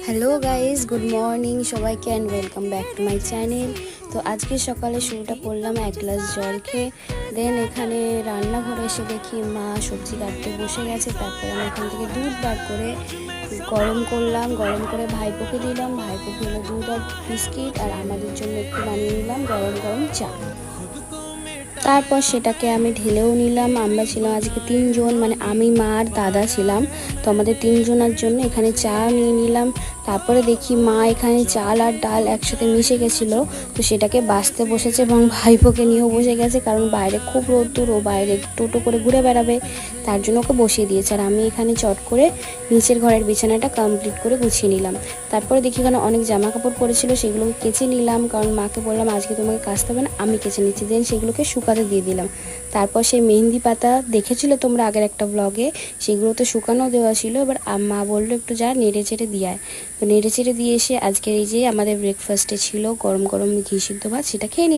Hello guys, good morning সবাইকে and welcome back to my channel. তো আজকে সকালে শুরুটা করলাম এক গ্লাস জল খেয়ে। দেন এখানে রান্নাঘরে এসে দেখি মা সবজি কাটতে বসে গেছে। তারপরে আমি এখান থেকে দুধ বার করে গরম করলাম, গরম করে ভাইপোকে দিলাম। ভাইপো খেলো দুধ আর বিস্কিট, আর আমাদের জন্য একটু বানিয়ে নিলাম গরম গরম চা। তারপর সেটাকে আমি ঢেলেও নিলাম। আমরা ছিলাম আজকে 3 জন, মানে আমি, মা আর দাদা ছিলাম। তো আমাদের 3 জনের জন্য এখানে চা নিয়ে নিলাম। তারপরে দেখি মা এখানে চাল আর ডাল একসাথে মিশে গেছিলো, তো সেটাকে বাছতে বসেছে এবং ভাইপোকে নিয়েও বসে গেছে, কারণ বাইরে খুব রোদ্দুর, ও বাইরে টোটো করে ঘুরে বেড়াবে, তার জন্য ওকে বসিয়ে দিয়েছে। আর আমি এখানে চট করে নিচের ঘরের বিছানাটা কমপ্লিট করে গুছিয়ে নিলাম। তারপরে দেখি এখানে অনেক জামা কাপড় পরেছিল, সেগুলোকে কেচে নিলাম, কারণ মাকে বললাম আজকে তোমাকে কাচতে হবে না, আমি কেচে নিচ্ছি। দেন সেগুলোকে শুকাতে দিয়ে দিলাম। তারপর সেই মেহেন্দি পাতা দেখেছিলে তোমরা আগের একটা ব্লগে, সেগুলো তো শুকানো দেওয়া ছিল। এবার মা বললো একটু যা নেড়ে চেড়ে দিয়ে আয়। তো নেড়ে চেড়ে দিয়ে এসে আজকের এই যে আমাদের ব্রেকফাস্টে ছিল গরম গরম ঘি সিদ্ধ ভাত, সেটা খেয়ে